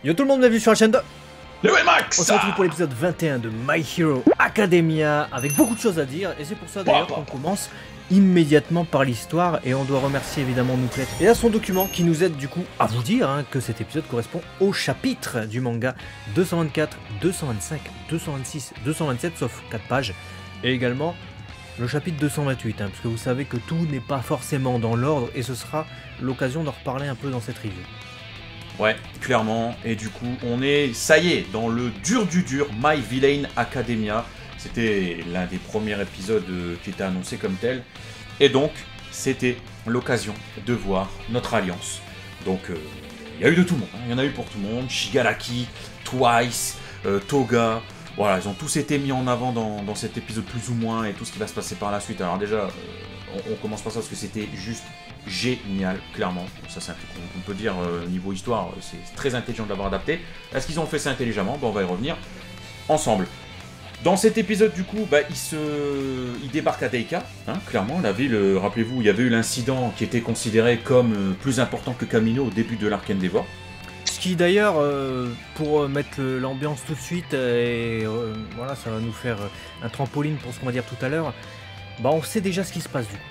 Yo tout le monde, bienvenue sur la chaîne de Level Max. On se retrouve pour l'épisode 21 de My Hero Academia avec beaucoup de choses à dire et c'est pour ça d'ailleurs qu'on commence immédiatement par l'histoire et on doit remercier évidemment Nouklet et à son document qui nous aide du coup à vous dire que cet épisode correspond au chapitre du manga 224, 225, 226, 227 sauf 4 pages et également le chapitre 228 parce que vous savez que tout n'est pas forcément dans l'ordre et ce sera l'occasion d'en reparler un peu dans cette review. Ouais, clairement, et du coup, on est, ça y est, dans le dur du dur, My Villain Academia. C'était l'un des premiers épisodes qui était annoncé comme tel. Et donc, c'était l'occasion de voir notre alliance. Donc, il y a eu de tout le monde, hein. Il y en a eu pour tout le monde. Shigaraki, Twice, Toga, voilà, ils ont tous été mis en avant dans cet épisode plus ou moins, et tout ce qui va se passer par la suite. Alors déjà, on commence par ça parce que c'était juste génial, clairement. Ça, c'est un truc qu'on peut dire niveau histoire, c'est très intelligent de l'avoir adapté. Est-ce qu'ils ont fait ça intelligemment? On va y revenir ensemble. Dans cet épisode, du coup, il débarque à Deika, hein, clairement. La ville, rappelez-vous, il y avait eu l'incident qui était considéré comme plus important que Kamino au début de l'arc Endeavor. Ce qui d'ailleurs, pour mettre l'ambiance tout de suite, voilà, ça va nous faire un trampoline pour ce qu'on va dire tout à l'heure, on sait déjà ce qui se passe du coup.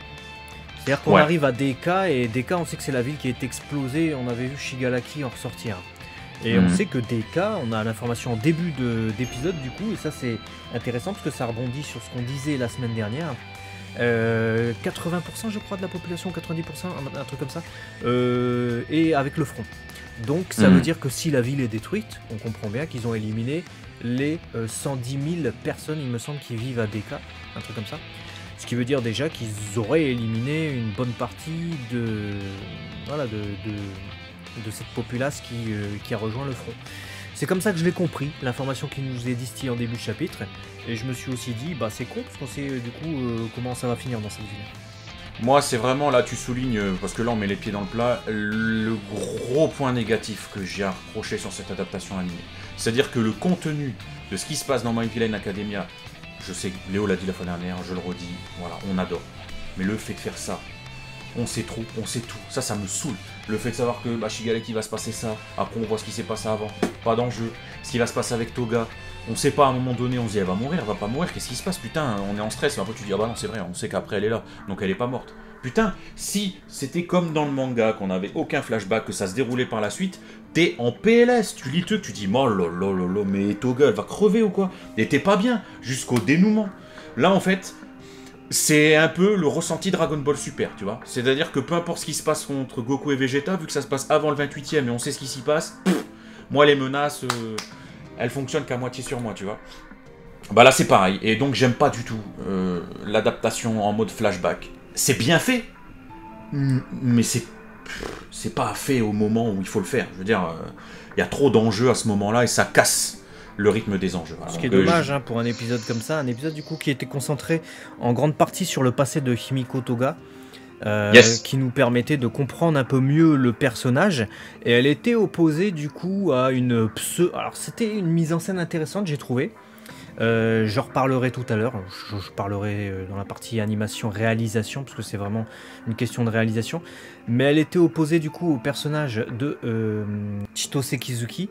C'est-à-dire qu'on arrive à Deika, et Deika, on sait que c'est la ville qui est explosée, on avait vu Shigaraki en ressortir. Et on sait que Deika, on a l'information en début d'épisode du coup, et ça c'est intéressant parce que ça rebondit sur ce qu'on disait la semaine dernière. 80% je crois de la population, 90%, un truc comme ça, et avec le front. Donc ça veut dire que si la ville est détruite, on comprend bien qu'ils ont éliminé les 110 000 personnes, il me semble, qui vivent à Deika, un truc comme ça. Ce qui veut dire déjà qu'ils auraient éliminé une bonne partie de cette populace qui a rejoint le front. C'est comme ça que je l'ai compris, l'information qui nous est distillée en début de chapitre. Et je me suis aussi dit, c'est con, parce qu'on sait du coup comment ça va finir dans cette ville. Moi, c'est vraiment, là, tu soulignes, parce que là, on met les pieds dans le plat, le gros point négatif que j'ai à reprocher sur cette adaptation animée. C'est-à-dire que le contenu de ce qui se passe dans My Villain Academia, je sais que Léo l'a dit la fois dernière, je le redis, voilà, on adore. Mais le fait de faire ça, on sait trop, on sait tout. Ça me saoule. Le fait de savoir que Shigaraki va se passer ça, après on voit ce qui s'est passé avant, pas d'enjeu. Ce qui va se passer avec Toga, on sait pas à un moment donné, on se dit elle va mourir, elle va pas mourir, qu'est-ce qui se passe? Putain, on est en stress, et après tu dis non c'est vrai, on sait qu'après elle est là, donc elle est pas morte. Putain, si c'était comme dans le manga, qu'on avait aucun flashback, que ça se déroulait par la suite, t'es en PLS, tu lis le truc, tu dis oh lolo, mais Toga elle va crever ou quoi? Et t'es pas bien, jusqu'au dénouement. Là en fait, c'est un peu le ressenti Dragon Ball Super, tu vois. C'est-à-dire que peu importe ce qui se passe contre Goku et Vegeta, vu que ça se passe avant le 28ème et on sait ce qui s'y passe, moi les menaces, elles fonctionnent qu'à moitié sur moi, tu vois. Là c'est pareil, et donc j'aime pas du tout l'adaptation en mode flashback. C'est bien fait, mais c'est pas fait au moment où il faut le faire. Je veux dire, il y a trop d'enjeux à ce moment-là et ça casse le rythme des enjeux. Ce qui est dommage pour un épisode comme ça, un épisode du coup qui était concentré en grande partie sur le passé de Himiko Toga, qui nous permettait de comprendre un peu mieux le personnage, et elle était opposée du coup à une alors c'était une mise en scène intéressante, j'ai trouvé. J'en reparlerai tout à l'heure, je parlerai dans la partie animation réalisation parce que c'est vraiment une question de réalisation, mais elle était opposée du coup au personnage de Chitose Kizuki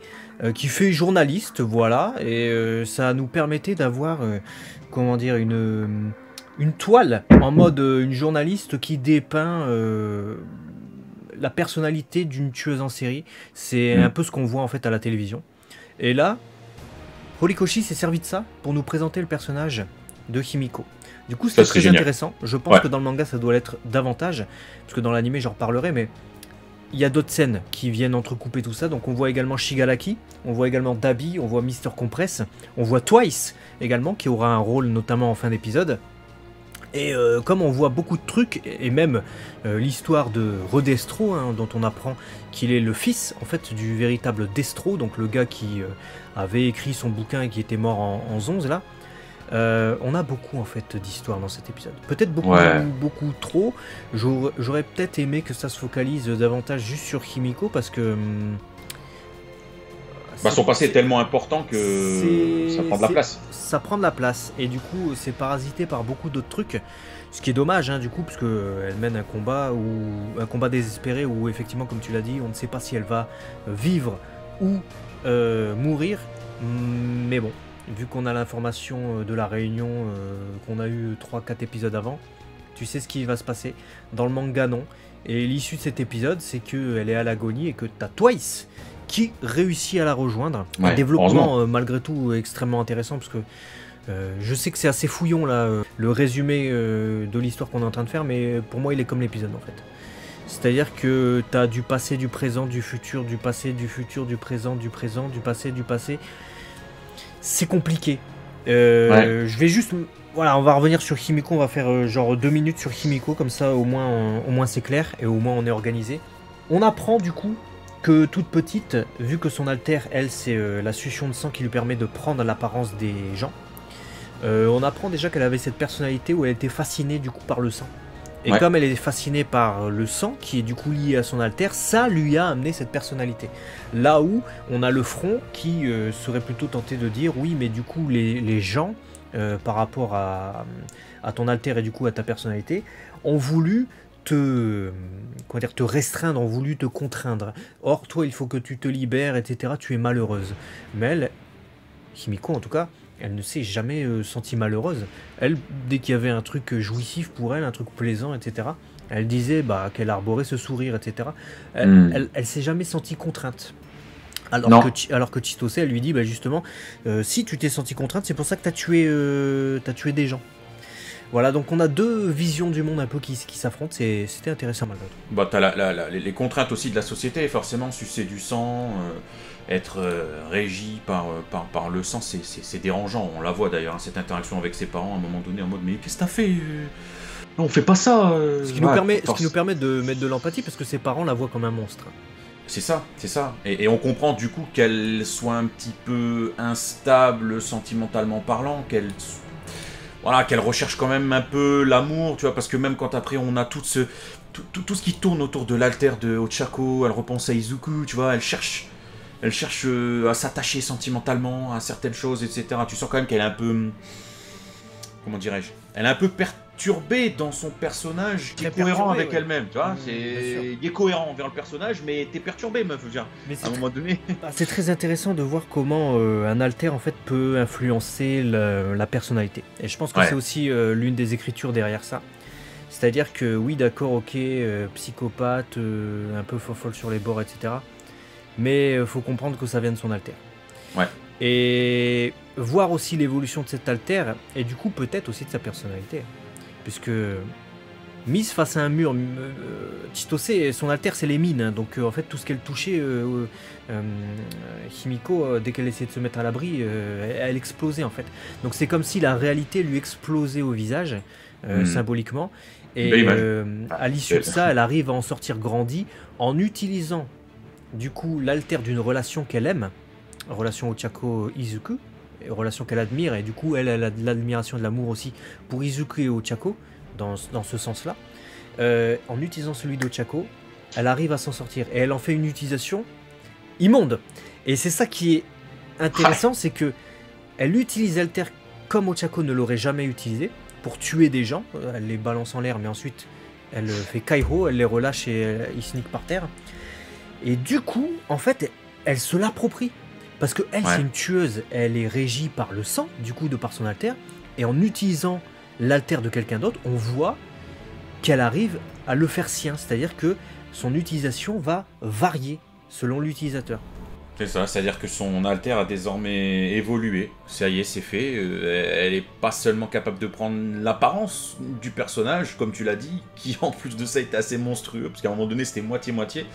qui fait journaliste, voilà, et ça nous permettait d'avoir comment dire une toile en mode une journaliste qui dépeint la personnalité d'une tueuse en série. C'est un peu ce qu'on voit en fait à la télévision, et là Horikoshi s'est servi de ça pour nous présenter le personnage de Himiko. Du coup, c'est très intéressant. Je pense que dans le manga, ça doit l'être davantage, parce que dans l'anime, j'en reparlerai, mais il y a d'autres scènes qui viennent entrecouper tout ça. Donc, on voit également Shigaraki, on voit également Dabi, on voit Mister Compress, on voit Twice également, qui aura un rôle notamment en fin d'épisode. Et comme on voit beaucoup de trucs, et même l'histoire de Redestro, dont on apprend qu'il est le fils en fait du véritable Destro, donc le gars qui avait écrit son bouquin et qui était mort en 11 là. On a beaucoup en fait d'histoires dans cet épisode. Peut-être beaucoup trop. J'aurais peut-être aimé que ça se focalise davantage juste sur Himiko parce que son passé est tellement important que ça prend de la place. Ça prend de la place et du coup c'est parasité par beaucoup d'autres trucs. Ce qui est dommage du coup parce qu'elle mène un combat désespéré où effectivement comme tu l'as dit on ne sait pas si elle va vivre ou mourir, mais bon, vu qu'on a l'information de la réunion qu'on a eu 3-4 épisodes avant, tu sais ce qui va se passer. Dans le manga, non. Et l'issue de cet épisode, c'est qu'elle est à l'agonie et que t'as Twice qui réussit à la rejoindre. Un développement malgré tout extrêmement intéressant, parce que je sais que c'est assez fouillon là, le résumé de l'histoire qu'on est en train de faire, mais pour moi il est comme l'épisode en fait. C'est-à-dire que tu as du passé, du présent, du futur, du passé, du futur, du présent, du présent, du passé, du passé. C'est compliqué. Je vais juste... Voilà, on va revenir sur Himiko, on va faire genre 2 minutes sur Himiko, comme ça au moins c'est clair et au moins on est organisé. On apprend du coup que toute petite, vu que son alter, elle, c'est la succion de sang qui lui permet de prendre l'apparence des gens, on apprend déjà qu'elle avait cette personnalité où elle était fascinée du coup par le sang. Et comme elle est fascinée par le sang, qui est du coup lié à son alter, ça lui a amené cette personnalité. Là où on a le front qui serait plutôt tenté de dire, oui mais du coup les gens... par rapport à ton alter et du coup à ta personnalité, ont voulu te restreindre, ont voulu te contraindre. Or, toi, il faut que tu te libères, etc. Tu es malheureuse. Mais elle, Himiko en tout cas, elle ne s'est jamais sentie malheureuse. Elle, dès qu'il y avait un truc jouissif pour elle, un truc plaisant, etc., elle disait qu'elle arborait ce sourire, etc. Elle s'est jamais sentie contrainte. Alors que Chitose, elle lui dit justement, si tu t'es senti contrainte, c'est pour ça que t'as tué des gens. Voilà, donc on a deux visions du monde un peu qui s'affrontent, c'était intéressant malgré tout. T'as les contraintes aussi de la société, forcément, sucer du sang, être régi par le sang, c'est dérangeant. On la voit d'ailleurs, cette interaction avec ses parents à un moment donné, en mode, mais qu'est-ce que t'as fait Non, on fait pas ça. Ce qui nous permet de mettre de l'empathie, parce que ses parents la voient comme un monstre. C'est ça. Et on comprend du coup qu'elle soit un petit peu instable sentimentalement parlant, qu'elle recherche quand même un peu l'amour, tu vois, parce que même quand après on a tout ce qui tourne autour de l'alter de Ochako, elle repense à Izuku, tu vois, elle cherche à s'attacher sentimentalement à certaines choses, etc. Tu sens quand même qu'elle est un peu... Comment dirais-je ? Elle est un peu perturbée dans son personnage, qui est cohérent avec elle-même, tu vois. Il est cohérent envers le personnage, mais t'es perturbé, meuf, je veux dire, à un moment donné. C'est très intéressant de voir comment un alter, en fait, peut influencer la personnalité. Et je pense que c'est aussi l'une des écritures derrière ça. C'est-à-dire que, oui, d'accord, ok, psychopathe, un peu folle sur les bords, etc. Mais faut comprendre que ça vient de son alter. Ouais. Et voir aussi l'évolution de cet alter, et du coup, peut-être aussi de sa personnalité. Puisque mise face à un mur, Chitose, son alter c'est les mines, hein, donc en fait tout ce qu'elle touchait, Himiko, dès qu'elle essayait de se mettre à l'abri, elle explosait en fait. Donc c'est comme si la réalité lui explosait au visage, symboliquement, et à l'issue de ça, elle arrive à en sortir grandie en utilisant du coup l'alter d'une relation qu'elle aime, relation Ochako-Izuku, relation qu'elle admire, et du coup elle a de l'admiration et de l'amour aussi pour Izuku et Ochako dans ce sens là. En utilisant celui d'Ochako, elle arrive à s'en sortir et elle en fait une utilisation immonde, et c'est ça qui est intéressant, c'est que elle utilise l'alter comme Ochako ne l'aurait jamais utilisé, pour tuer des gens. Elle les balance en l'air, mais ensuite elle fait Kaiho, elle les relâche et ils sneak par terre, et du coup en fait elle se l'approprie. Parce que elle, c'est une tueuse, elle est régie par le sang, du coup, de par son alter, et en utilisant l'alter de quelqu'un d'autre, on voit qu'elle arrive à le faire sien, c'est-à-dire que son utilisation va varier selon l'utilisateur. C'est ça, c'est-à-dire que son alter a désormais évolué, ça y est, c'est fait, elle est pas seulement capable de prendre l'apparence du personnage, comme tu l'as dit, qui en plus de ça était assez monstrueux, parce qu'à un moment donné c'était moitié-moitié,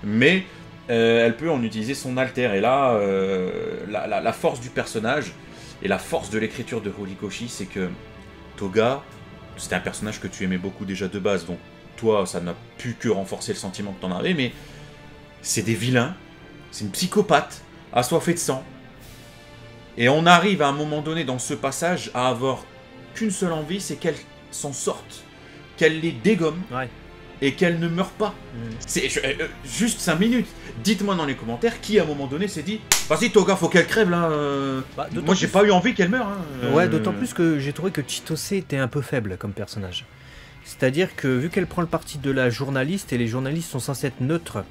mais... elle peut en utiliser son alter, et là, la force du personnage et la force de l'écriture de Horikoshi, c'est que Toga, c'était un personnage que tu aimais beaucoup déjà de base, donc toi, ça n'a pu que renforcer le sentiment que t'en avais, mais c'est des vilains, c'est une psychopathe, assoiffée de sang, et on arrive à un moment donné dans ce passage à avoir qu'une seule envie, c'est qu'elle s'en sorte, qu'elle les dégomme. Et qu'elle ne meurt pas. C'est juste 5 minutes. Dites-moi dans les commentaires qui à un moment donné s'est dit vas-y Toga, faut qu'elle crève là. Moi j'ai pas eu envie qu'elle meure. Ouais, d'autant plus que j'ai trouvé que Chitose était un peu faible comme personnage. C'est-à-dire que vu qu'elle prend le parti de la journaliste, et les journalistes sont censés être neutres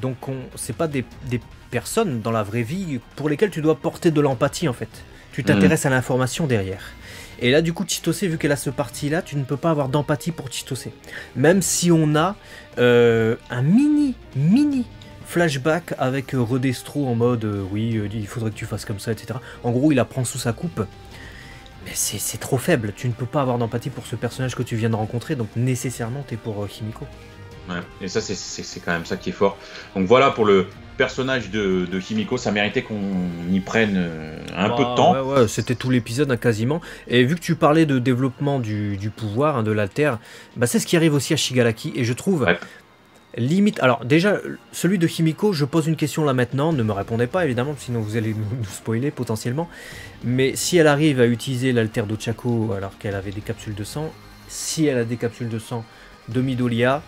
Donc c'est pas des personnes dans la vraie vie pour lesquelles tu dois porter de l'empathie en fait. Tu t'intéresses à l'information derrière. Et là du coup Chitose, vu qu'elle a ce parti-là, tu ne peux pas avoir d'empathie pour Chitose. Même si on a un mini flashback avec Redestro en mode oui, il faudrait que tu fasses comme ça, etc. En gros, il la prend sous sa coupe. Mais c'est trop faible. Tu ne peux pas avoir d'empathie pour ce personnage que tu viens de rencontrer, donc nécessairement t'es pour Himiko. Ouais, et ça c'est quand même ça qui est fort. Donc voilà pour le personnage de Himiko, ça méritait qu'on y prenne un peu de temps. Ouais, c'était tout l'épisode quasiment. Et vu que tu parlais de développement du pouvoir, de l'alter, bah, c'est ce qui arrive aussi à Shigaraki. Et je trouve limite... Alors déjà, celui de Himiko, je pose une question là maintenant, ne me répondez pas évidemment, sinon vous allez nous spoiler potentiellement. Mais si elle arrive à utiliser l'alter d'Ochako alors qu'elle avait des capsules de sang, si elle a des capsules de sang de Midoriya,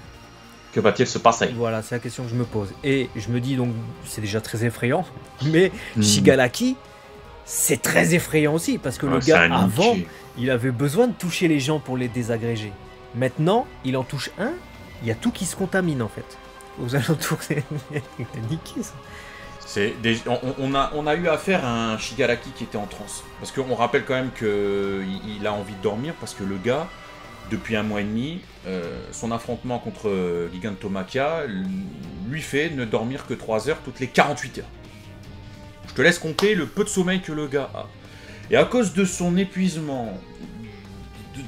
que va-t-il se passer? Voilà, c'est la question que je me pose. Et je me dis donc, c'est déjà très effrayant, mais Shigaraki, c'est très effrayant aussi, parce que le gars, avant, il avait besoin de toucher les gens pour les désagréger. Maintenant, il en touche un, il y a tout qui se contamine en fait. Aux alentours, c'est niqué ça. On a eu affaire à un Shigaraki qui était en transe. Parce qu'on rappelle quand même qu'il a envie de dormir, parce que le gars... Depuis 1 mois et demi, son affrontement contre Gigantomachia lui fait ne dormir que 3 heures toutes les 48 heures. Je te laisse compter le peu de sommeil que le gars a. Et à cause de son épuisement,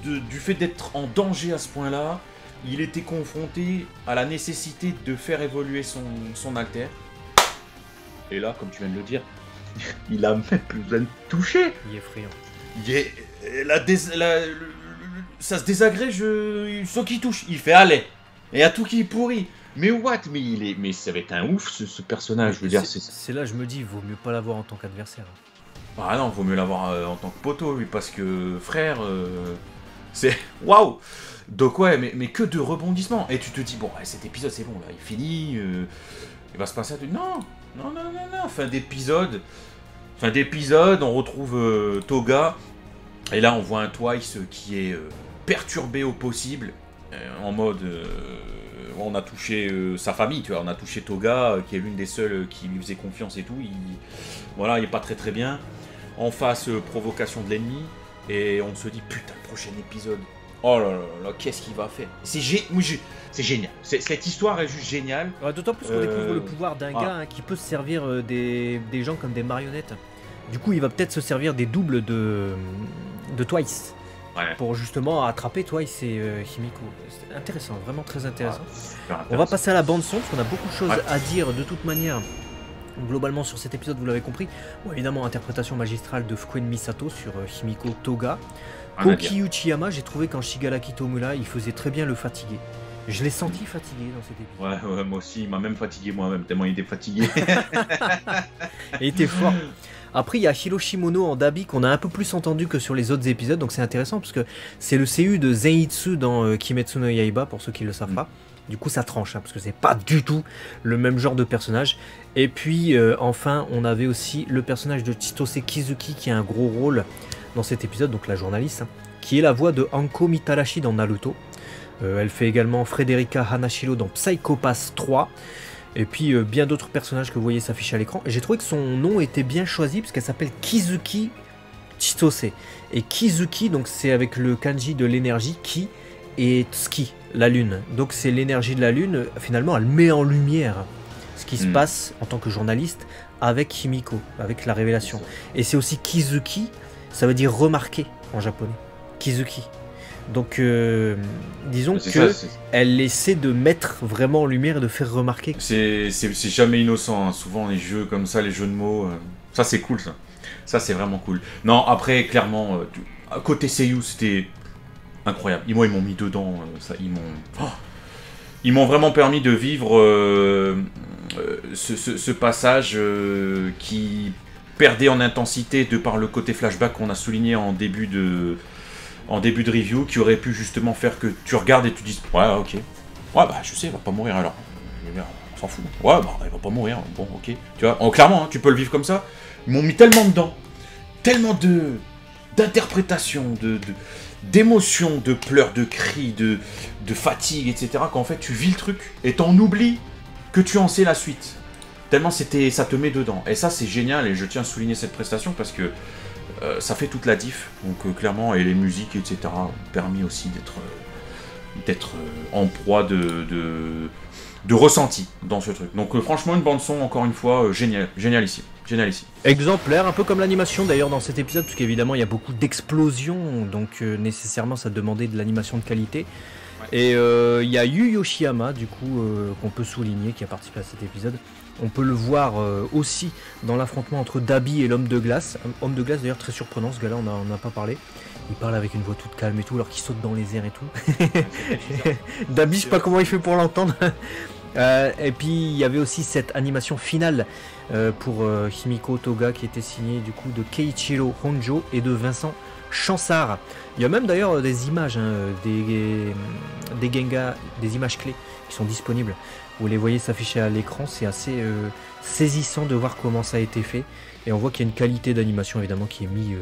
du fait d'être en danger à ce point-là, il était confronté à la nécessité de faire évoluer son alter. Et là, comme tu viens de le dire, il a même plus besoin de toucher. Il est effrayant. Ça se désagrège ce qui touche. Il fait aller. Et il y a tout qui est pourri. Mais what? Mais ça va être un ouf ce personnage. Je veux dire, c'est là je me dis, il vaut mieux pas l'avoir en tant qu'adversaire. Ah non, vaut mieux l'avoir en tant que poteau, lui, parce que frère, c'est waouh. Donc ouais, mais que de rebondissements. Et tu te dis bon, cet épisode c'est bon là, il finit. Il va se passer un truc. Non. Fin d'épisode, on retrouve Toga. Et là, on voit un Twice qui est perturbé au possible, en mode, on a touché sa famille, tu vois, on a touché Toga, qui est l'une des seules qui lui faisait confiance et tout. Il est pas très bien. En face, provocation de l'ennemi, et on se dit putain, le prochain épisode. Oh là là, qu'est-ce qu'il va faire? C'est génial. Cette histoire est juste géniale. Ouais, d'autant plus qu'on découvre le pouvoir d'un gars qui peut se servir des gens comme des marionnettes. Du coup, il va peut-être se servir des doubles de Twice pour justement attraper Twice et Himiko. C'est intéressant, vraiment très intéressant. On va passer à la bande son parce qu'on a beaucoup de choses à dire de toute manière. Globalement sur cet épisode, vous l'avez compris. Bon, évidemment, interprétation magistrale de Fukuen Misato sur Himiko Toga. Koki Uchiyama, j'ai trouvé qu'en Shigaraki Tomura, il faisait très bien le fatigué. Je l'ai senti fatigué dans cet épisode. Ouais, moi aussi, il m'a même fatigué moi-même, tellement il était fatigué. Et il était fort. Après, il y a Hiroshimono en Dabi qu'on a un peu plus entendu que sur les autres épisodes, donc c'est intéressant parce que c'est le CU de Zenitsu dans Kimetsu no Yaiba, pour ceux qui ne le savent pas. Du coup, ça tranche, parce que c'est pas du tout le même genre de personnage. Et puis, enfin, on avait aussi le personnage de Chitose Kizuki qui a un gros rôle dans cet épisode, donc la journaliste, qui est la voix de Anko Mitarashi dans Naruto. Elle fait également Frederica Hanashiro dans Psycho Pass 3. Et puis bien d'autres personnages que vous voyez s'afficher à l'écran. Et j'ai trouvé que son nom était bien choisi parce qu'elle s'appelle Kizuki Chitose. Et Kizuki, donc c'est avec le kanji de l'énergie Ki et Tsuki, la lune. Donc c'est l'énergie de la lune, finalement elle met en lumière ce qui se passe en tant que journaliste avec Himiko, avec la révélation. Et c'est aussi Kizuki, ça veut dire remarquer en japonais. Kizuki. Donc, disons qu'elle essaie de mettre vraiment en lumière et de faire remarquer. C'est jamais innocent, hein. Souvent les jeux comme ça, les jeux de mots, ça c'est cool ça. Ça c'est vraiment cool. Non, après, clairement, côté Seiyu, c'était incroyable. Ils m'ont mis dedans, ils m'ont vraiment permis de vivre ce passage qui perdait en intensité de par le côté flashback qu'on a souligné en début de review, qui aurait pu justement faire que tu regardes et tu dises ouais ok, ouais bah je sais, il va pas mourir alors, on s'en fout, ouais bah il va pas mourir, bon ok, tu vois, clairement hein, tu peux le vivre comme ça. Ils m'ont mis tellement dedans, tellement d'interprétation, d'émotions, de pleurs, de cris, de fatigue, etc., qu'en fait tu vis le truc et t'en oublies que tu en sais la suite. Tellement ça te met dedans. Et ça, c'est génial, et je tiens à souligner cette prestation, parce que ça fait toute la diff. Donc clairement, et les musiques, etc., ont permis aussi d'être en proie de ressenti dans ce truc. Donc franchement, une bande-son, encore une fois, génial ici. Exemplaire, un peu comme l'animation d'ailleurs dans cet épisode, parce qu'évidemment il y a beaucoup d'explosions, donc nécessairement ça demandait de l'animation de qualité. Ouais. Et il y a Yu Yoshiyama, du coup, qu'on peut souligner, qui a participé à cet épisode. On peut le voir aussi dans l'affrontement entre Dabi et l'homme de glace. Homme de glace d'ailleurs très surprenant, ce gars-là, on n'en a pas parlé. Il parle avec une voix toute calme et tout, alors qu'il saute dans les airs et tout. Dabi, je sais pas comment il fait pour l'entendre. Et puis il y avait aussi cette animation finale pour Himiko Toga qui était signée du coup de Keiichiro Honjo et de Vincent Chansard. Il y a même d'ailleurs des images, des Genga, des images clés qui sont disponibles. Vous les voyez s'afficher à l'écran, c'est assez saisissant de voir comment ça a été fait. Et on voit qu'il y a une qualité d'animation évidemment qui est mise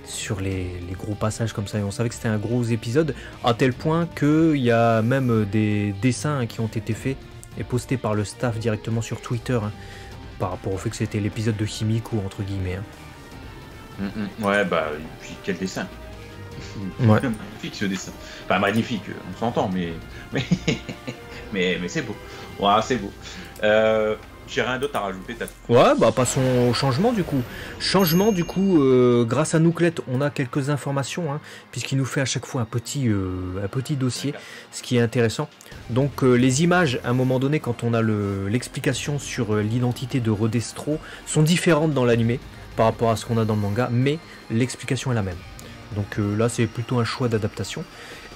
sur les gros passages comme ça. Et on savait que c'était un gros épisode, à tel point qu'il y a même des dessins qui ont été faits et postés par le staff directement sur Twitter, par rapport au fait que c'était l'épisode de Himiko, entre guillemets. Ouais, bah, et puis quel dessin. Ouais. Magnifique ce dessin. Pas magnifique, on s'entend, mais c'est beau. Ouais, c'est beau. J'ai rien d'autre à rajouter, peut-être. Ouais, bah passons au changement du coup. Changement du coup, grâce à Nouklet, on a quelques informations, puisqu'il nous fait à chaque fois un petit dossier, ce qui est intéressant. Donc les images, à un moment donné, quand on a l'explication sur l'identité de Redestro, sont différentes dans l'animé par rapport à ce qu'on a dans le manga, mais l'explication est la même. Donc là, c'est plutôt un choix d'adaptation.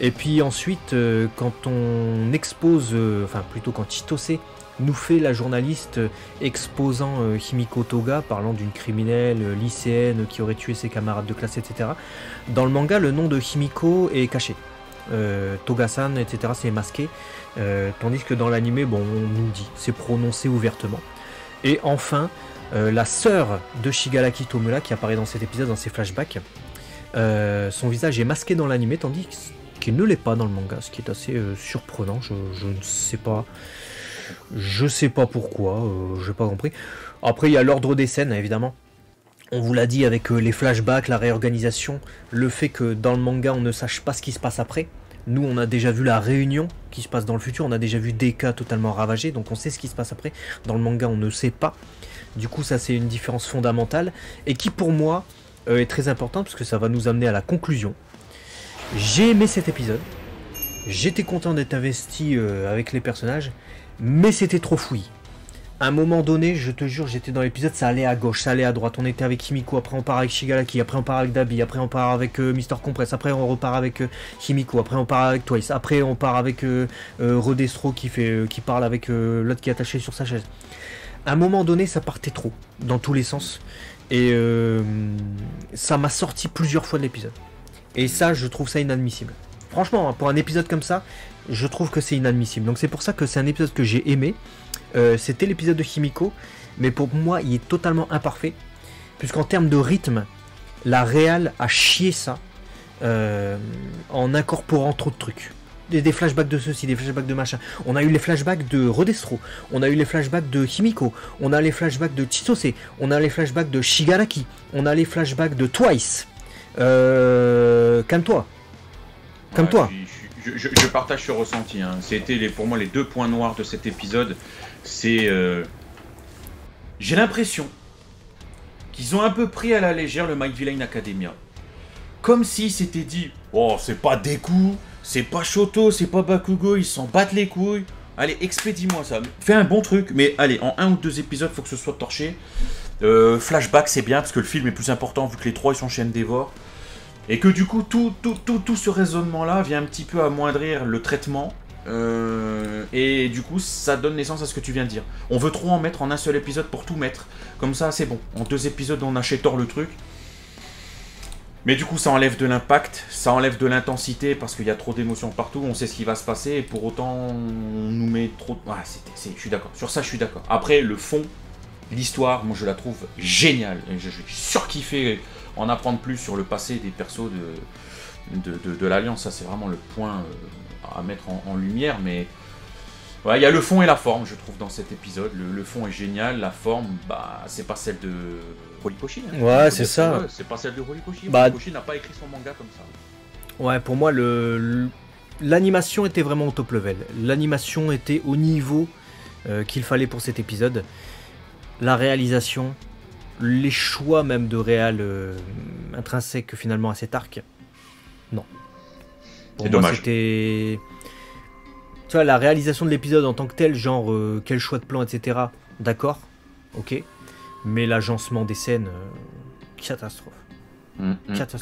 Et puis ensuite, quand on expose, quand Chitose nous fait la journaliste exposant Himiko Toga, parlant d'une criminelle lycéenne qui aurait tué ses camarades de classe, etc. Dans le manga, le nom de Himiko est caché. Toga-san, etc. c'est masqué. Tandis que dans l'animé, bon, on nous dit, c'est prononcé ouvertement. Et enfin, la sœur de Shigaraki Tomura qui apparaît dans cet épisode, dans ses flashbacks, son visage est masqué dans l'animé, tandis qu'il ne l'est pas dans le manga, ce qui est assez surprenant. Je ne sais pas. Je sais pas pourquoi, j'ai pas compris. Après, il y a l'ordre des scènes, évidemment. On vous l'a dit avec les flashbacks, la réorganisation, le fait que dans le manga, on ne sache pas ce qui se passe après. Nous, on a déjà vu la réunion qui se passe dans le futur, on a déjà vu des cas totalement ravagés, donc on sait ce qui se passe après. Dans le manga, on ne sait pas. Du coup, ça, c'est une différence fondamentale, et qui, pour moi, est très importante, parce que ça va nous amener à la conclusion. J'ai aimé cet épisode. J'étais content d'être investi avec les personnages, mais c'était trop fouillis. À un moment donné, je te jure, j'étais dans l'épisode, ça allait à gauche, ça allait à droite. On était avec Himiko, après on part avec Shigaraki, après on part avec Dabi, après on part avec Mister Compress, après on repart avec Himiko, après on part avec Twice, après on part avec Redestro qui parle avec l'autre qui est attaché sur sa chaise. À un moment donné, ça partait trop, dans tous les sens. Et ça m'a sorti plusieurs fois de l'épisode. Et ça, je trouve ça inadmissible. Franchement, pour un épisode comme ça, je trouve que c'est inadmissible. Donc c'est pour ça que c'est un épisode que j'ai aimé. C'était l'épisode de Himiko, mais pour moi, il est totalement imparfait. Puisqu'en termes de rythme, la réal a chié ça en incorporant trop de trucs. Des flashbacks de ceci, des flashbacks de machin. On a eu les flashbacks de Redestro, on a eu les flashbacks de Himiko, on a les flashbacks de Chitose, on a les flashbacks de Shigaraki, on a les flashbacks de Twice. Calme-toi. Calme-toi. Je partage ce ressenti. C'était pour moi les deux points noirs de cet épisode. C'est. J'ai l'impression qu'ils ont un peu pris à la légère le My Villain Academia. Comme si c'était dit, oh, c'est pas Deku, c'est pas Shoto, c'est pas Bakugo, ils s'en battent les couilles. Allez, expédie-moi ça. Fais un bon truc, mais allez, en un ou deux épisodes, faut que ce soit torché. Flashback, c'est bien, parce que le film est plus important, vu que les trois, ils sont chez Endeavor. Et que du coup, tout ce raisonnement-là vient un petit peu amoindrir le traitement. Et du coup, ça donne naissance à ce que tu viens de dire. On veut trop en mettre en un seul épisode pour tout mettre. Comme ça, c'est bon. En deux épisodes, on achète le truc. Mais du coup, ça enlève de l'impact, ça enlève de l'intensité, parce qu'il y a trop d'émotions partout, on sait ce qui va se passer, et pour autant, on nous met trop... Ah, je suis d'accord. Sur ça, je suis d'accord. Après, le fond, l'histoire, moi, je la trouve géniale. Et je suis surkiffé en apprendre plus sur le passé des persos de l'Alliance. Ça, c'est vraiment le point à mettre en lumière. Mais Ouais, il y a le fond et la forme, je trouve, dans cet épisode. Le fond est génial, la forme, bah, c'est pas celle de Horikoshi. Hein. Ouais, c'est ça. C'est pas celle de Horikoshi. Bah, Horikoshi n'a pas écrit son manga comme ça. Ouais, pour moi, l'animation était vraiment au top level. L'animation était au niveau qu'il fallait pour cet épisode. La réalisation, les choix même de réal intrinsèques finalement à cet arc, non. Pour moi, dommage. C'était... Tu vois, la réalisation de l'épisode en tant que tel, genre quel choix de plan, etc. D'accord, ok. Mais l'agencement des scènes, catastrophe.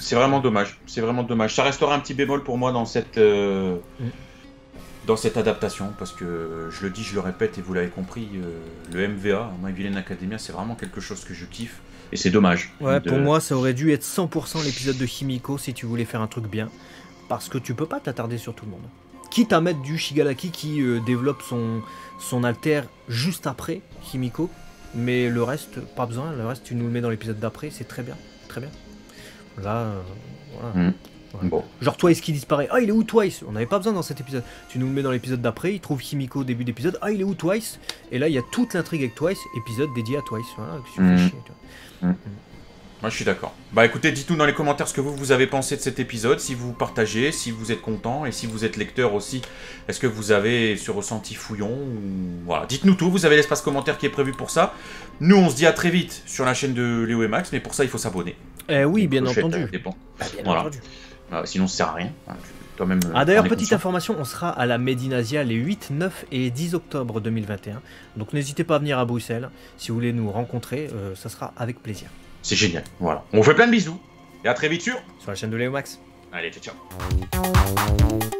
C'est vraiment dommage. C'est vraiment dommage. Ça restera un petit bémol pour moi dans cette adaptation, parce que je le dis, je le répète, et vous l'avez compris, le MVA, My Villain Academia, c'est vraiment quelque chose que je kiffe, et c'est dommage. Ouais, pour moi, ça aurait dû être 100% l'épisode de Himiko si tu voulais faire un truc bien, parce que tu peux pas t'attarder sur tout le monde. Quitte à mettre du Shigaraki qui développe son alter juste après Himiko, mais le reste, pas besoin, le reste tu nous le mets dans l'épisode d'après, c'est très bien, très bien. Là, voilà. Ouais. Bon. Genre Twice qui disparaît, ah il est où Twice? On n'avait pas besoin dans cet épisode. Tu nous le mets dans l'épisode d'après, il trouve Himiko au début d'épisode, ah il est où Twice? Et là il y a toute l'intrigue avec Twice, épisode dédié à Twice. Voilà, que tu fais chier, tu vois. Moi je suis d'accord. Bah écoutez, dites-nous dans les commentaires ce que vous avez pensé de cet épisode, si vous partagez, si vous êtes content, et si vous êtes lecteur aussi, est-ce que vous avez ce ressenti fouillon ou... Voilà, dites-nous tout, vous avez l'espace commentaire qui est prévu pour ça. Nous on se dit à très vite sur la chaîne de Léo et Max, mais pour ça il faut s'abonner. Oui, bien entendu. Dépend. Bien voilà. entendu. Sinon ça sert à rien. Toi-même. Ah d'ailleurs, petite information, on sera à la Made in Asia les 8, 9 et 10 octobre 2021. Donc n'hésitez pas à venir à Bruxelles. Si vous voulez nous rencontrer, ça sera avec plaisir. C'est génial, voilà. On vous fait plein de bisous. Et à très vite sur la chaîne de Léo Max. Allez, ciao ciao.